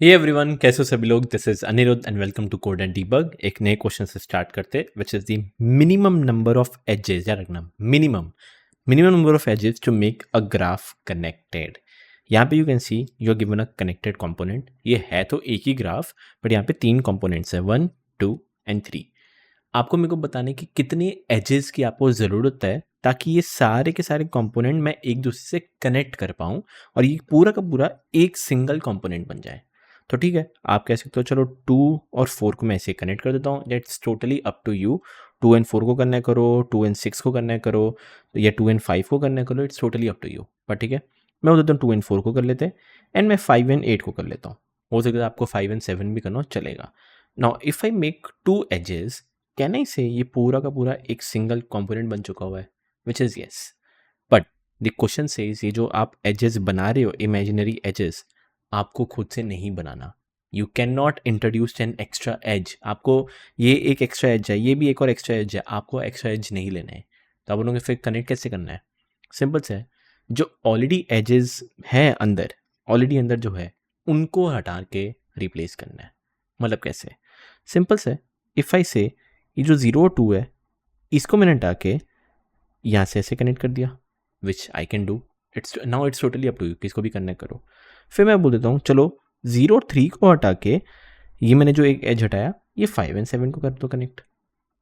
Hey everyone, कैसे हो सभी लोग। This is Anirudh and welcome to Code and Debug. एक नए क्वेश्चन से स्टार्ट करते which is the minimum number of edges. याद रखना, minimum minimum number of edges to make a graph connected. यहाँ पे you can see you are given a connected component. ये है तो एक ही ग्राफ, बट यहाँ पे तीन कंपोनेंट्स है, 1 2 एंड 3। आपको मेरे को बताने की कितने एजेस की आपको ज़रूरत है ताकि ये सारे के सारे कंपोनेंट मैं एक दूसरे से कनेक्ट कर पाऊँ और ये पूरा का पूरा एक सिंगल कंपोनेंट बन जाए। तो ठीक है, आप कह सकते हो चलो 2 और 4 को मैं ऐसे कनेक्ट कर देता हूँ। That's totally up to you. 2 and 4 को करना है करो, 2 एंड 6 को करना है करो, या 2 एंड 5 को करना है करो। It's totally up to you. पर ठीक है, मैं बोलता हूँ 2 एंड 4 को कर लेते हैं एंड मैं 5 एंड 8 को कर लेता हूँ। हो सकता है आपको 5 एंड 7 भी करना हो, चलेगा। Now if I make 2 edges, can I say ये पूरा का पूरा एक सिंगल कंपोनेंट बन चुका हुआ है, which is yes. But the question says ये जो आप एजेस बना रहे हो, इमेजिनरी एजेस, आपको खुद से नहीं बनाना। You can not introduce an extra edge. आपको ये एक एक्स्ट्रा एज है, ये भी एक और एक्स्ट्रा एज है, आपको एक्स्ट्रा एज नहीं लेना है। तो आप बोलोगे फिर कनेक्ट कैसे करना है? सिंपल से है, जो ऑलरेडी एजेस हैं अंदर, ऑलरेडी अंदर जो है उनको हटा के रिप्लेस करना है। मतलब कैसे? सिंपल से, इफ़ आई से ये जो 0 और 2 है, इसको मैंने हटा के यहाँ से ऐसे कनेक्ट कर दिया, which I can do. It's totally up to you, किसको भी करना है करो। फिर मैं बोल देता हूँ चलो 0 और 3 को हटा के ये मैंने जो एक एज हटाया, ये 5 एंड 7 को कर दो कनेक्ट।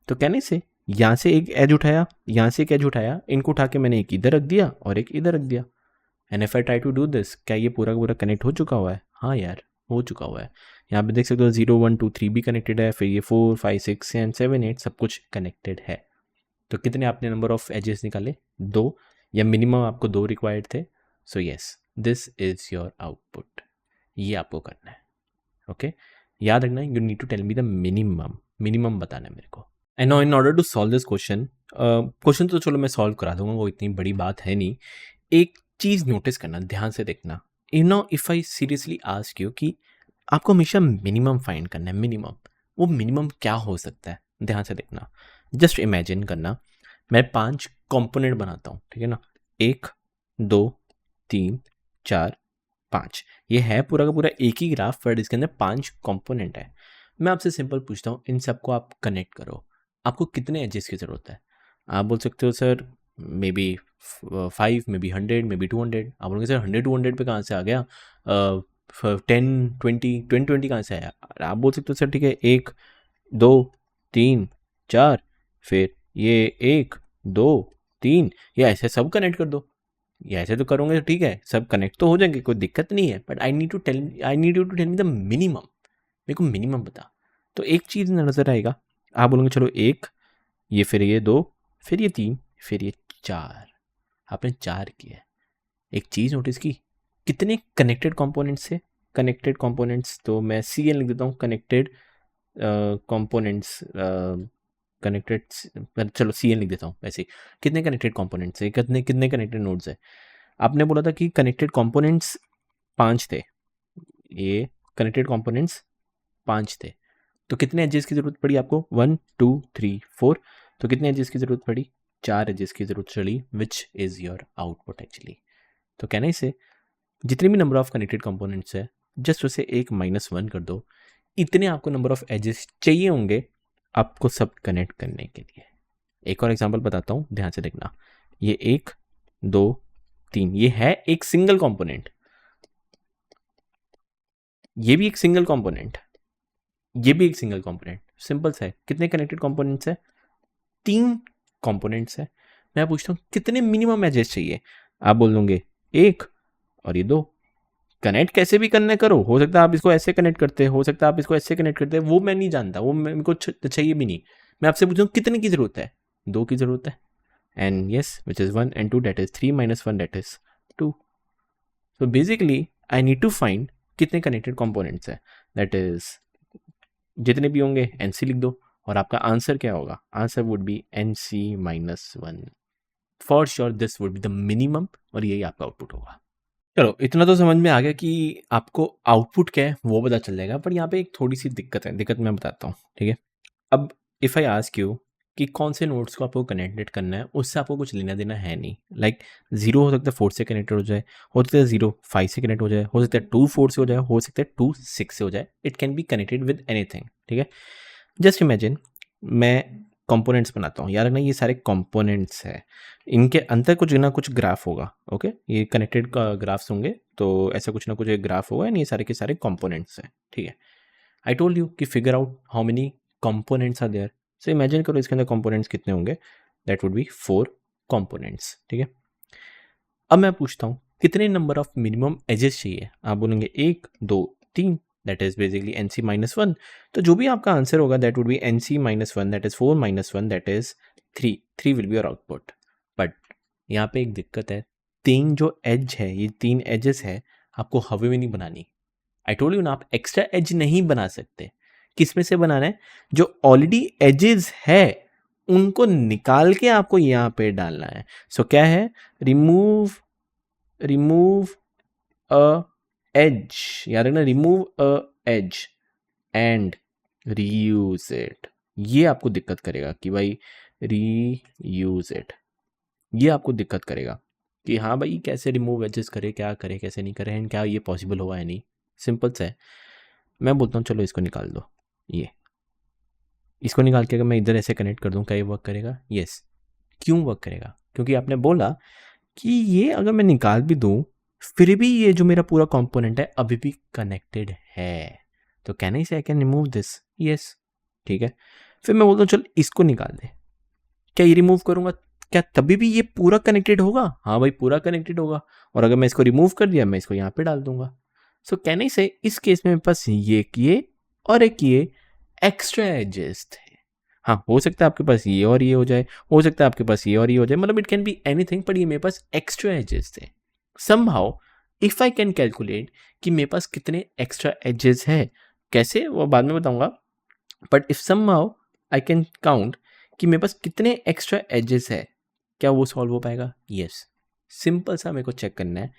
तो कहने से यहाँ से एक एज उठाया, यहाँ से एक एज उठाया, इनको उठा के मैंने एक इधर रख दिया और एक इधर रख दिया। And if I try to do this, क्या ये पूरा का पूरा कनेक्ट हो चुका हुआ है? हाँ यार, हो चुका हुआ है। यहाँ पे देख सकते हो 0 1 2 3 भी कनेक्टेड है, फिर ये 4 5 6 एंड 7 8 सब कुछ कनेक्टेड है। तो कितने आपने नंबर ऑफ एजेस निकाले? 2, या मिनिमम आपको 2 रिक्वायर्ड थे। So yes, this is your output. ये आपको करना है। ओके, याद रखना, you need to tell me the minimum. Minimum बताना है मेरे को। And now in order to solve this question, question तो चलो मैं सॉल्व करा दूंगा, वो इतनी बड़ी बात है नहीं। एक चीज़ नोटिस करना, ध्यान से देखना। You know, if I seriously ask you कि आपको हमेशा मिनिमम फाइंड करना है, मिनिमम, वो मिनिमम क्या हो सकता है? ध्यान से देखना, जस्ट इमेजिन करना, मैं 5 कंपोनेंट बनाता हूँ, ठीक है ना। 1 2 3 4 5, ये है पूरा का पूरा एक ही ग्राफ, बट इसके अंदर 5 कंपोनेंट है। मैं आपसे सिंपल पूछता हूँ, इन सबको आप कनेक्ट करो, आपको कितने एजेस की ज़रूरत है? आप बोल सकते हो sir may be 5, may be 100, may be 200। आप बोलोगे सर 100 200 पे कहाँ से आ गया? 10 20 कहाँ से आया? आप बोल सकते हो सर ठीक है, 1 2 3 4, फिर ये 1 2 3, ये ऐसे सब कनेक्ट कर दो। ये ऐसे तो करोगे तो ठीक है, सब कनेक्ट तो हो जाएंगे, कोई दिक्कत नहीं है। But I need you to tell me the minimum. मेरे को मिनिमम बता। तो एक चीज़ नज़र आएगा, आप बोलोगे चलो 1, ये फिर ये 2, फिर ये 3, फिर ये 4। आपने 4 किया। एक चीज़ नोटिस की, कितने कनेक्टेड कंपोनेंट्स से? कनेक्टेड कंपोनेंट्स तो मैं सी एन लिख देता हूँ, कनेक्टेड कंपोनेंट्स, कनेक्टेड, चलो सी एन लिख देता हूँ वैसे। कितने कनेक्टेड कंपोनेंट्स है, कितने कितने कनेक्टेड नोड्स है? आपने बोला था कि कनेक्टेड कंपोनेंट्स 5 थे। ये कनेक्टेड कंपोनेंट्स 5 थे, तो कितने एजेस की ज़रूरत पड़ी आपको? 1 2 3 4। तो कितने एजेस की ज़रूरत पड़ी? 4 एजेस की ज़रूरत चली, which is your output actually. तो कहना इसे, जितने भी नंबर ऑफ कनेक्टेड कंपोनेंट्स है, जस्ट उसे एक -1 कर दो। इतने आपको नंबर ऑफ एजेस चाहिए होंगे आपको सब कनेक्ट करने के लिए। एक और एग्जांपल बताता हूँ, ध्यान से देखना। ये 1 2 3, ये है एक सिंगल कंपोनेंट, ये भी एक सिंगल कंपोनेंट, ये भी एक सिंगल कंपोनेंट। सिंपल सा है, कितने कनेक्टेड कंपोनेंट्स है? 3 कंपोनेंट्स है। मैं पूछता हूँ कितने मिनिमम एजेस चाहिए? आप बोल दोगे 1 और ये 2। कनेक्ट कैसे भी करना है करो, हो सकता है आप इसको ऐसे कनेक्ट करते, हो सकता है आप इसको ऐसे कनेक्ट करते, वो मैं नहीं जानता, वो मेरे को चाहिए भी नहीं। मैं आपसे पूछूँ कितने की ज़रूरत है? 2 की ज़रूरत है। And yes, which is 1 and 2, that is 3 - 1, that is 2। So basically I need to find कितने कनेक्टेड कंपोनेंट्स है, दैट इज़ जितने भी होंगे NC लिख दो, और आपका आंसर क्या होगा? Answer would be NC -1। For sure this would be the minimum, और यही आपका आउटपुट होगा। चलो, इतना तो समझ में आ गया कि आपको आउटपुट क्या है वो पता चल जाएगा, पर यहाँ पे एक थोड़ी सी दिक्कत है। दिक्कत मैं बताता हूँ, ठीक है। अब इफ़ आई आस्क यू कि कौन से नोड्स को आपको कनेक्टेड करना है, उससे आपको कुछ लेना देना है नहीं। लाइक 0 हो सकता है 4 से कनेक्टेड हो जाए, हो सकता है 0 5 से कनेक्ट हो जाए, हो सकता है 2 4 से हो जाए, हो सकता है 2 6 से हो जाए। It can be connected with anything, ठीक है। जस्ट इमेजिन मैं कंपोनेंट्स बनाता हूँ, याद रखना ये सारे कंपोनेंट्स है, इनके अंदर कुछ ना कुछ ग्राफ होगा। ओके, ये कनेक्टेड ग्राफ्स होंगे, तो ऐसा कुछ ना कुछ एक ग्राफ होगा, एंड ये सारे के सारे कंपोनेंट्स हैं, ठीक है। आई टोल्ड यू कि figure out how many components are there. So imagine करो इसके अंदर कंपोनेंट्स कितने होंगे, दैट वुड बी 4 कंपोनेंट्स, ठीक है। अब मैं पूछता हूँ कितने नंबर ऑफ मिनिमम एजेस चाहिए, आप बोलेंगे 1 2 3, दैट इज बेसिकली NC -1। तो जो भी आपका आंसर होगा that would B NC -1, that is 4 -1, that is 3। 3 will be your output. But यहाँ पे एक दिक्कत है, 3 जो एज है, ये 3 एजेस है, आपको हवे में नहीं बनानी। आई टोल्ड यू ना, आप एक्स्ट्रा एज नहीं बना सकते। किस में से बनाना है, जो ऑलरेडी एजेस है उनको निकाल के आपको यहाँ पे डालना है। सो क्या है, रिमूव अ एज, याद रखना, remove a edge and reuse it. ये आपको दिक्कत करेगा कि भाई रीयूज इट, ये आपको दिक्कत करेगा कि हाँ भाई कैसे रिमूव एजेस करे, क्या करे, कैसे नहीं करे, एंड क्या ये पॉसिबल होगा या नहीं। सिंपल सा है, मैं बोलता हूँ चलो इसको निकाल दो, ये इसको निकाल के अगर मैं इधर ऐसे कनेक्ट कर दूँ, क्या ये वर्क करेगा? यस। क्यों वर्क करेगा? क्योंकि आपने बोला कि ये अगर मैं निकाल भी दूँ फिर भी ये जो मेरा पूरा कंपोनेंट है अभी भी कनेक्टेड है, तो कैन आई से I can remove this? Yes, ठीक है। फिर मैं बोलता हूँ चल इसको निकाल दे, क्या ये रिमूव करूँगा, क्या तभी भी ये पूरा कनेक्टेड होगा? हाँ भाई पूरा कनेक्टेड होगा। और अगर मैं इसको रिमूव कर दिया, मैं इसको यहाँ पे डाल दूंगा। सो कैन आई से इस केस में मेरे पास ये और एक ये एक्स्ट्रा एजेस थे। हाँ, हो सकता है आपके पास ये और ये हो जाए, हो सकता है आपके पास ये और ये हो जाए, मतलब इट कैन बी एनीथिंग, पर ये मेरे पास एक्स्ट्रा एजेस थे। Somehow if I can calculate कि मेरे पास कितने एक्स्ट्रा एजेस है, कैसे वो बाद में बताऊंगा, but if somehow I can count कि मेरे पास कितने एक्स्ट्रा एजेस है, क्या वो सॉल्व हो पाएगा? यस। सिंपल सा मेरे को चेक करना है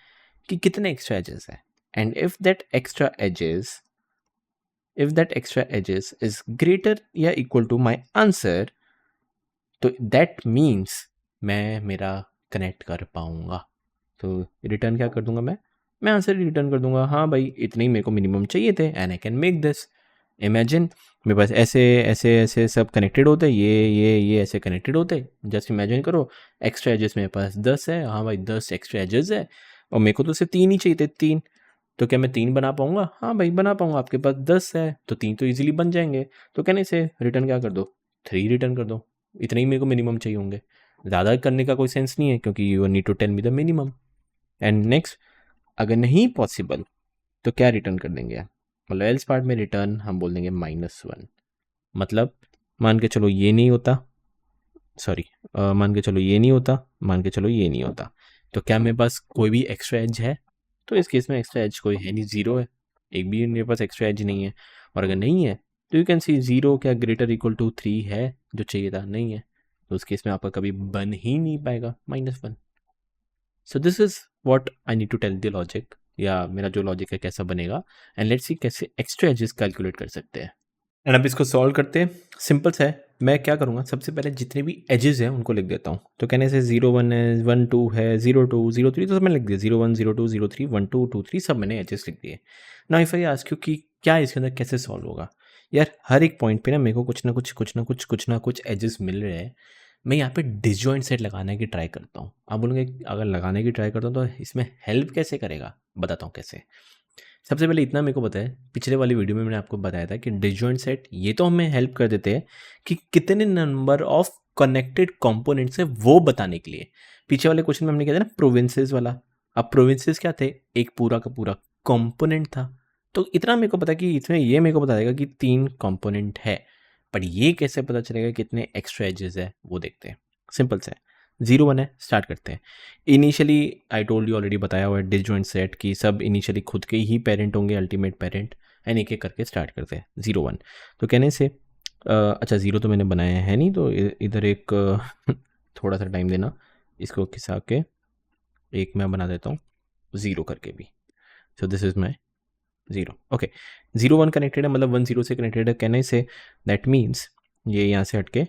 कि कितने एक्स्ट्रा एजेस है, and if that extra edges is greater या इक्वल टू माई आंसर, तो दैट मीन्स मैं मेरा कनेक्ट कर पाऊंगा। तो रिटर्न क्या कर दूंगा, मैं आंसर रिटर्न कर दूंगा, हाँ भाई इतने ही मेरे को मिनिमम चाहिए थे and I can make this. Imagine मेरे पास ऐसे ऐसे ऐसे सब कनेक्टेड होते, ये ऐसे कनेक्टेड होते। जस्ट इमेजिन करो एक्स्ट्रा एजेस मेरे पास 10 है, हाँ भाई 10 एक्स्ट्रा एजेस है, और मेरे को तो सिर्फ 3 ही चाहिए थे, 3। तो क्या मैं 3 बना पाऊंगा? हाँ भाई बना पाऊंगा, आपके पास 10 है तो 3 तो इजीली बन जाएंगे। तो कहने से रिटर्न क्या कर दो, 3 रिटर्न कर दो, इतने ही मेरे को मिनिमम चाहिए होंगे, ज़्यादा करने का कोई सेंस नहीं है, क्योंकि you need to tell me the minimum. And next, अगर नहीं पॉसिबल तो क्या रिटर्न कर देंगे, मतलब एल्स पार्ट में रिटर्न हम बोल देंगे -1। मतलब मान के चलो ये नहीं होता, सॉरी मान के चलो ये नहीं होता, मान के चलो ये नहीं होता, तो क्या मेरे पास कोई भी एक्स्ट्रा एज है? तो इस केस में एक्स्ट्रा एज कोई है नहीं, 0 है, एक भी मेरे पास एक्स्ट्रा एज नहीं है। और अगर नहीं है तो यू कैन सी 0 क्या ग्रेटर इक्वल टू 3 है, जो चाहिए था नहीं है, तो उस केस में आपका कभी बन ही नहीं पाएगा -1। So this is what I need to tell the logic, या मेरा जो लॉजिक है कैसा बनेगा, एंड लेट्स सी कैसे एक्स्ट्रा एजेस कैलकुलेट कर सकते हैं। एंड अब इसको सॉल्व करते हैं। सिंपल सा है, मैं क्या करूँगा, सबसे पहले जितने भी एजेस हैं उनको लिख देता हूँ। तो कहने से 0 1 है, 1 2 है, 0 2 0 3, तो सब मैंने लिख दिया, 0 1 0 2 0 3 1 2 2 3, सब मैंने एजेस लिख दिए। Now if I ask you कि क्या इसके अंदर कैसे सॉल्व होगा, यार हर एक पॉइंट पे ना मेरे को कुछ ना कुछ एजेस मिल रहे हैं, मैं यहाँ पे डिसजॉइंट सेट लगाने की ट्राई करता हूँ। आप बोलोगे अगर लगाने की ट्राई करता हूँ तो इसमें हेल्प कैसे करेगा, बताता हूँ कैसे। सबसे पहले इतना मेरे को पता है, पिछले वाली वीडियो में मैंने आपको बताया था कि डिसजॉइंट सेट ये तो हमें हेल्प कर देते हैं कि कितने नंबर ऑफ कनेक्टेड कंपोनेंट्स है वो बताने के लिए। पीछे वाले क्वेश्चन में हमने किया था ना प्रोविंसेस वाला, अब प्रोविंसेस क्या थे, एक पूरा का पूरा कंपोनेंट था। तो इतना मेरे को पता कि इसमें ये मेरे को बता देगा कि 3 कंपोनेंट है, पर ये कैसे पता चलेगा कितने एक्स्ट्रा एजेस है वो देखते हैं। सिंपल से 0 1 है, स्टार्ट करते हैं। Initially I told you already बताया हुआ है डिसजॉइंट सेट की सब इनिशियली खुद के ही पेरेंट होंगे, अल्टीमेट पेरेंट, एंड एक एक करके स्टार्ट करते हैं 0 1। तो कहने से अच्छा 0 तो मैंने बनाया है नहीं, तो इधर एक थोड़ा सा टाइम देना, इसको खिसा के एक मैं बना देता हूँ 0 करके भी। सो this is my 0। Okay, 0 1 connected है, मतलब 1 0 से कनेक्टेड है। कहने से दैट मीन्स ये यहाँ से हटके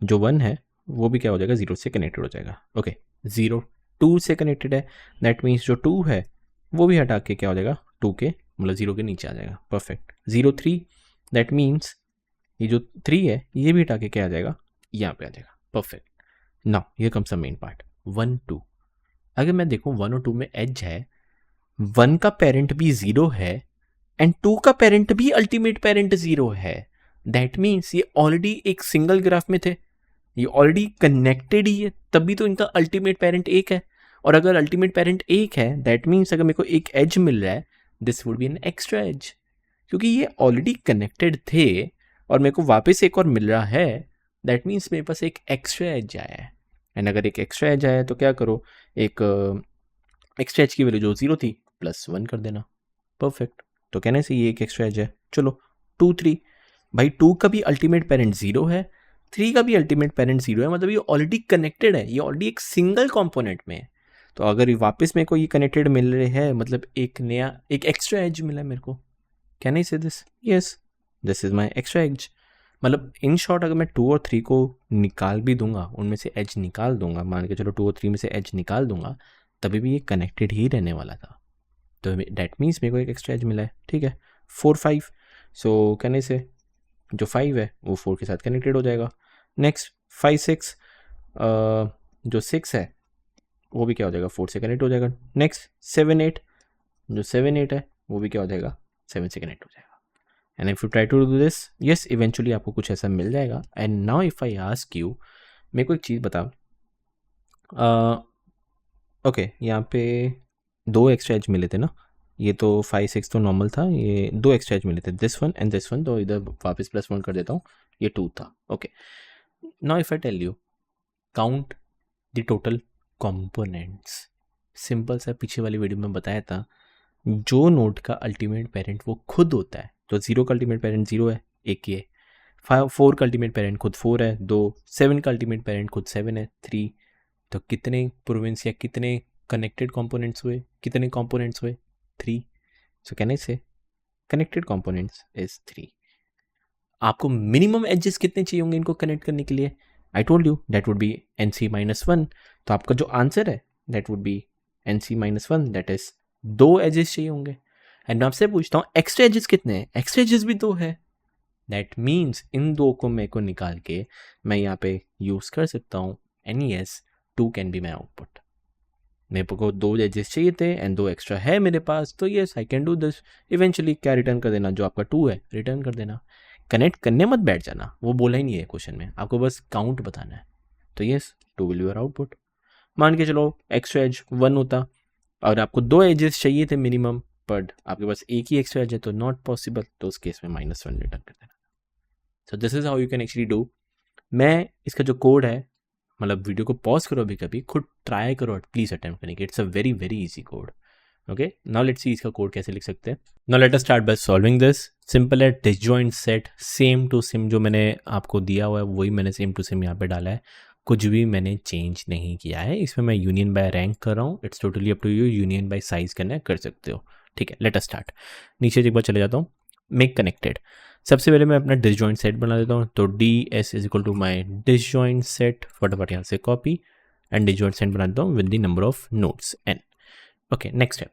जो 1 है वो भी क्या हो जाएगा, 0 से कनेक्टेड हो जाएगा। ओके, 0 2 से कनेक्टेड है, दैट मीन्स जो 2 है वो भी हटा के क्या हो जाएगा, 2 के मतलब 0 के नीचे आ जाएगा। परफेक्ट। 0 3, दैट मीन्स ये जो 3 है ये भी हटा के क्या आ जाएगा, यहाँ पे आ जाएगा। Perfect. Now here comes the main part, 1 2। अगर मैं देखूँ 1 और 2 में एज है, 1 का पेरेंट भी 0 है एंड 2 का पेरेंट भी अल्टीमेट पेरेंट 0 है, दैट मीन्स ये ऑलरेडी एक सिंगल ग्राफ में थे, ये ऑलरेडी कनेक्टेड ही है, तभी तो इनका अल्टीमेट पेरेंट 1 है। और अगर अल्टीमेट पेरेंट 1 है, दैट मीन्स अगर मेरे को एक एज मिल रहा है, this would be an extra edge, क्योंकि ये ऑलरेडी कनेक्टेड थे और मेरे को वापस एक और मिल रहा है, दैट मीन्स मेरे पास एक एक्स्ट्रा एज आया है। एंड अगर एक एक्स्ट्रा एज आया है तो क्या करो, एक एक्स्ट्रा एज की वैल्यू जो 0 थी +1 कर देना। परफेक्ट। तो कहने से ये एक एक्स्ट्रा एज है। चलो 2 3, भाई 2 का भी अल्टीमेट पेरेंट 0 है, 3 का भी अल्टीमेट पेरेंट 0 है, मतलब ये ऑलरेडी कनेक्टेड है, ये ऑलरेडी एक सिंगल कंपोनेंट में है। तो अगर वापस मेरे को ये कनेक्टेड मिल रहे हैं, मतलब एक नया एक एक्स्ट्रा एज मिला है मेरे को। Can I say this? Yes, this is my extra edge. मतलब इन शॉर्ट अगर मैं 2 और 3 को निकाल भी दूंगा, उनमें से एज निकाल दूंगा, मान के चलो 2 और 3 में से एज निकाल दूंगा, तभी भी ये कनेक्टेड ही रहने वाला था। तो डैट मीन्स मेरे को एक एक्स्ट्रा एज मिला है। ठीक है, 4 5। सो कहने से जो 5 है वो 4 के साथ कनेक्टेड हो जाएगा। नेक्स्ट 5 6, जो 6 है वो भी क्या हो जाएगा, 4 से कनेक्ट हो जाएगा। नेक्स्ट 7 8, जो 7 8 है वो भी क्या हो जाएगा, 7 से कनेक्ट हो जाएगा। And if you try to do this, yes eventually आपको कुछ ऐसा मिल जाएगा। And now if I ask you, मेरे को एक चीज़ बता, ओके यहाँ पे 2 एक्स्ट्रा एज मिले थे ना, ये तो 5 6 तो नॉर्मल था, ये 2 एक्स्ट्रा एज मिले थे, this one and this one, तो इधर वापस +1 कर देता हूँ, ये 2 था। Okay, now if I tell you count the total components, simple सा पीछे वाली वीडियो में बताया था, जो नोड का अल्टीमेट पेरेंट वो खुद होता है, तो 0 का अल्टीमेट पेरेंट 0 है, एक ये 4 का अल्टीमेट पेरेंट खुद 4 है, 2 7 का अल्टीमेट पेरेंट खुद 7 है, 3। तो कितने प्रोविंस या कितने कनेक्टेड कंपोनेंट्स हुए, कितने कंपोनेंट्स हुए, 3। सो कहने से कनेक्टेड कंपोनेंट्स इज 3। आपको मिनिमम एजेस कितने चाहिए होंगे इनको कनेक्ट करने के लिए? I told you that would be NC-1। तो आपका जो आंसर है that would be NC-1, that is 2 edges चाहिए होंगे। एंड मैं आपसे पूछता हूँ एक्स्ट्रा एजेस कितने हैं? एक्स्ट्रा एजेस भी 2 है, दैट मीन्स इन 2 को मेरे को निकाल के मैं यहाँ पे यूज कर सकता हूँ NES 2 can be my output. मेरे को 2 एजेस चाहिए थे एंड 2 एक्स्ट्रा है मेरे पास, तो yes I can do this. Eventually क्या रिटर्न कर देना, जो आपका 2 है रिटर्न कर देना। कनेक्ट करने मत बैठ जाना, वो बोला ही नहीं है क्वेश्चन में, आपको बस काउंट बताना है। तो yes 2 will be your output. मान के चलो एक्स्ट्रा एज 1 होता और आपको 2 एजेस चाहिए थे मिनिमम, बट आपके पास एक ही एक्स्ट्रा एज है तो नॉट पॉसिबल, तो उस केस में -1 रिटर्न कर देना। सो this is how you can actually do. मैं इसका जो कोड है, मतलब वीडियो को पॉज करो, अभी कभी खुद ट्राई करो, प्लीज अटेम्प्ट करने की, it's a very very easy code. Okay, now let's see इसका कोड कैसे लिख सकते हैं। Now let us start by solving this. Simple है, disjoint set same to same जो मैंने आपको दिया हुआ है वही मैंने सेम टू सेम यहाँ पे डाला है, कुछ भी मैंने चेंज नहीं किया है। इसमें मैं यूनियन बाय रैंक कर रहा हूँ, it's totally up to you, union by size करना है कर सकते हो। ठीक है, लेट अस स्टार्ट। नीचे एक बार चले जाता हूँ, मेक कनेक्टेड। सबसे पहले मैं अपना डिसजॉइंट सेट बना देता हूँ, तो DS is equal to my disjoint set, फटाफट यहाँ से कॉपी एंड डिसजॉइंट सेट बना देता हूँ with the number of nodes n। Okay, next है,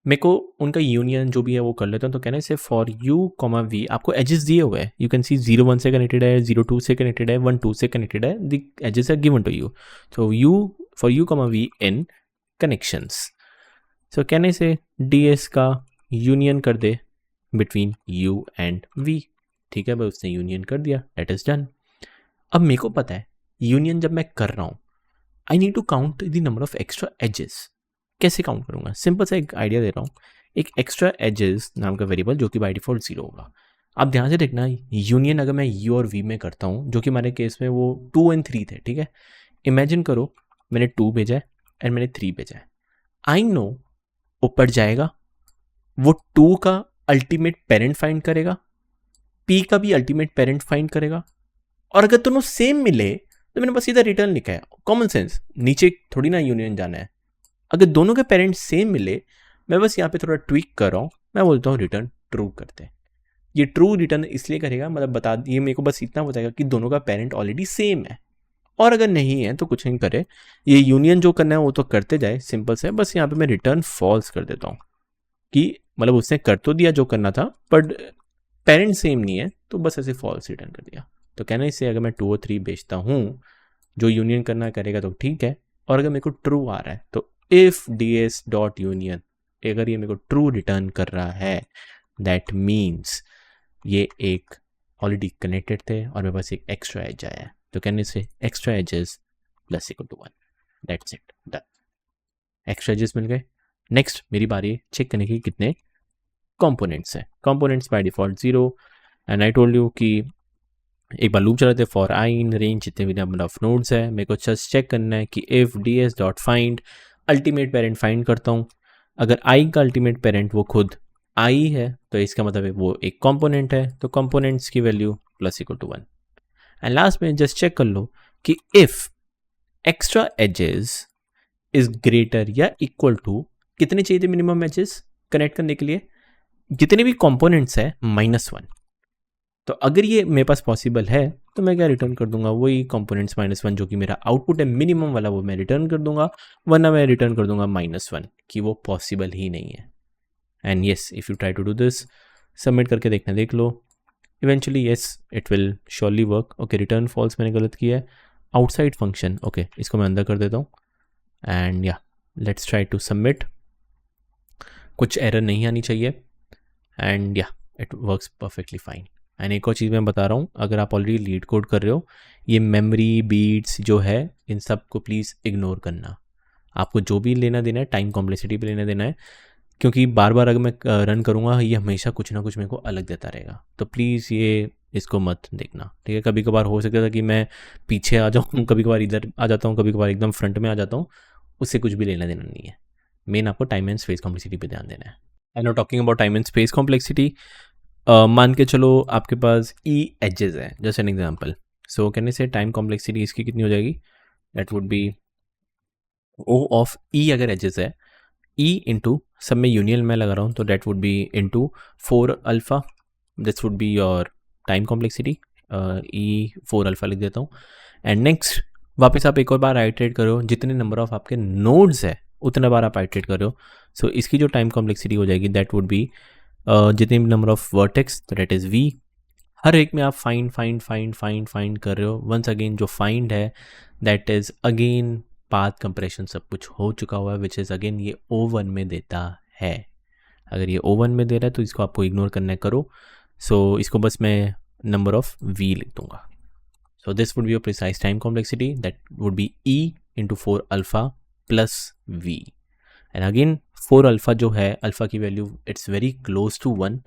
मेरे को उनका यूनियन जो भी है वो कर लेता हूँ। तो कहने से फॉर u, v आपको एजेस दिए हुए हैं, यू कैन सी 0 1 से कनेक्टेड है, 0 2 से कनेक्टेड है, 1 2 से कनेक्टेड है, the edges are given to you. तो for u, v in connections. So कहने से DS का यूनियन कर दे बिटवीन u एंड v। ठीक है भाई, उसने यूनियन कर दिया, दैट इज डन। अब मेरे को पता है यूनियन जब मैं कर रहा हूँ, I need to count the number of extra edges. कैसे काउंट करूंगा? सिंपल सा एक आइडिया दे रहा हूँ, एक एक्स्ट्रा एजेस नाम का वेरिएबल जो कि बाय डिफॉल्ट 0 होगा। आप ध्यान से देखना, यूनियन अगर मैं u और v में करता हूँ, जो कि हमारे केस में वो 2 और 3 थे, ठीक है। इमेजिन करो मैंने 2 भेजा है एंड मैंने 3 भेजा है, आई नो ऊपर जाएगा, वो 2 का अल्टीमेट पेरेंट फाइंड करेगा, P का भी अल्टीमेट पेरेंट फाइंड करेगा, और अगर दोनों सेम मिले तो मैंने बस सीधा रिटर्न लिखा है, कॉमन सेंस, नीचे थोड़ी ना यूनियन जाना है। अगर दोनों के पेरेंट्स सेम मिले, मैं बस यहाँ पे थोड़ा ट्वीक कर रहा हूँ, मैं बोलता हूँ रिटर्न ट्रू करते हैं। ये ट्रू रिटर्न इसलिए करेगा, मतलब बता, ये मेरे को बस इतना बताएगा कि दोनों का पेरेंट ऑलरेडी सेम है, और अगर नहीं है तो कुछ नहीं करे, ये यूनियन जो करना है वो तो करते जाए, सिंपल से। बस यहाँ पे मैं रिटर्न फॉल्स कर देता हूँ कि मतलब उसने कर तो दिया जो करना था, बट पेरेंट सेम नहीं है, तो बस ऐसे फॉल्स रिटर्न कर दिया। तो कहना इससे अगर मैं 2 और 3 बेचता हूँ, जो यूनियन करना करेगा तो ठीक है, और अगर मेरे को ट्रू आ रहा है तो इफ ds डॉट यूनियन, अगर ये मेरे को ट्रू रिटर्न कर रहा है, दैट मीन्स ये एक ऑलरेडी कनेक्टेड थे और मेरे पास एक एक्स्ट्रा एज आया है। तो कहने से extra edges plus equal to 1, that's it, done. Extra edges मिल गए। नेक्स्ट मेरी बारी चेक करने की कितने कंपोनेंट्स हैं। Components by default 0, and I told you कि एक बार लूप चलाते फॉर आई इन रेंज जितने भी नंबर ऑफ नोड्स है, मेरे को जस्ट चेक करना है कि if ds dot find ultimate parent find करता हूँ, अगर i का अल्टीमेट पेरेंट वो खुद i है तो इसका मतलब है वो एक कंपोनेंट है, तो कंपोनेंट्स की value plus equal to 1। And last में जस्ट चेक कर लो कि if extra edges is greater या इक्वल टू, कितने चाहिए थे मिनिमम एजेस कनेक्ट करने के लिए, जितने भी कंपोनेंट्स है -1। तो अगर ये मेरे पास पॉसिबल है तो मैं क्या रिटर्न कर दूंगा, वही कंपोनेंट्स -1 जो कि मेरा आउटपुट है मिनिमम वाला, वो मैं रिटर्न कर दूंगा, वरना मैं रिटर्न कर दूंगा -1 कि वो पॉसिबल ही नहीं है। And yes, if you try to do this, submit करके देखना, देख लो, eventually yes it will surely work. Okay, return false मैंने गलत किया है, आउटसाइड फंक्शन, ओके इसको मैं अंदर कर देता हूँ, एंड या लेट्स ट्राई टू सबमिट। कुछ एरर नहीं आनी चाहिए, एंड या it works perfectly fine. And एक और चीज़ मैं बता रहा हूँ, अगर आप ऑलरेडी लीड कोड कर रहे हो, ये मेमोरी बीट्स जो है इन सब को प्लीज़ इग्नोर करना। आपको जो भी लेना देना है टाइम कॉम्प्लेक्सिटी पे लेना देना है, क्योंकि बार बार अगर मैं रन करूँगा ये हमेशा कुछ ना कुछ मेरे को अलग देता रहेगा, तो प्लीज़ ये इसको मत देखना, ठीक है। कभी कभार हो सकता था कि मैं पीछे आ जाऊँ, कभी कभार इधर आ जाता हूँ, कभी कभार एकदम फ्रंट में आ जाता हूँ, उससे कुछ भी लेना देना नहीं है। मेन आपको टाइम एंड स्पेस कॉम्प्लेक्सिटी पे ध्यान देना है। I know talking about time and space complexity, मान के चलो आपके पास ई एजेस है, जस्ट एन एग्जांपल। सो कहने से टाइम कॉम्प्लेक्सिटी इसकी कितनी हो जाएगी, that would be O of E, अगर एजेस है ई इंटू, सब में यूनियन में लगा रहा हूँ, तो that would B into 4 alpha, this would be your time complexity, E 4 alpha लिख देता हूँ। एंड नेक्स्ट वापस आप एक और बार आइट्रेट करो, जितने नंबर ऑफ आपके नोड्स है उतने बार आप आइट्रेट करो, सो इसकी जो टाइम कॉम्प्लेक्सिटी हो जाएगी दैट वुड बी जितने भी नंबर ऑफ वर्टेक्स, तो दैट इज़ वी। हर एक में आप फाइंड कर रहे हो। वंस अगेन जो फाइंड है that is again path compression, सब कुछ हो चुका हुआ है, विच इज़ अगेन ये O1 में देता है। अगर ये O1 में दे रहा है तो इसको आपको इग्नोर करना है, करो। सो इसको बस मैं नंबर ऑफ V लिख दूंगा। So this would be your precise time complexity, that would be E into 4 alpha plus V। And again 4 alpha जो है, अल्फ़ा की value it's very close to 1,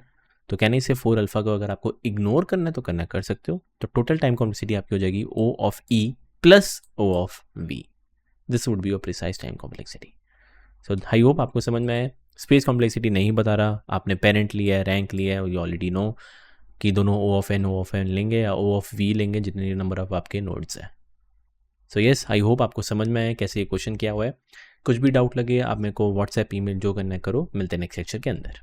तो कहने से 4 अल्फ़ा को अगर आपको इग्नोर करना है तो करना कर सकते हो। तो टोटल टाइम कॉम्प्लेक्सिटी आपकी हो जाएगी O of E plus O of V। This would be your precise time complexity. So I hope आपको समझ में आए। स्पेस कॉम्प्लेक्सिटी नहीं बता रहा, आपने पेरेंट लिया है, रैंक लिया है, यू ऑलरेडी नो कि दोनों O ऑफ n लेंगे या O ऑफ V लेंगे, जितने नंबर ऑफ आपके नोड्स हैं। सो येस, आई होप आपको समझ में आए कैसे ये क्वेश्चन किया हुआ है। कुछ भी डाउट लगे आप मेरे को व्हाट्सएप ईमेल जो करना है करो, मिलते हैं नेक्स्ट लेक्चर के अंदर।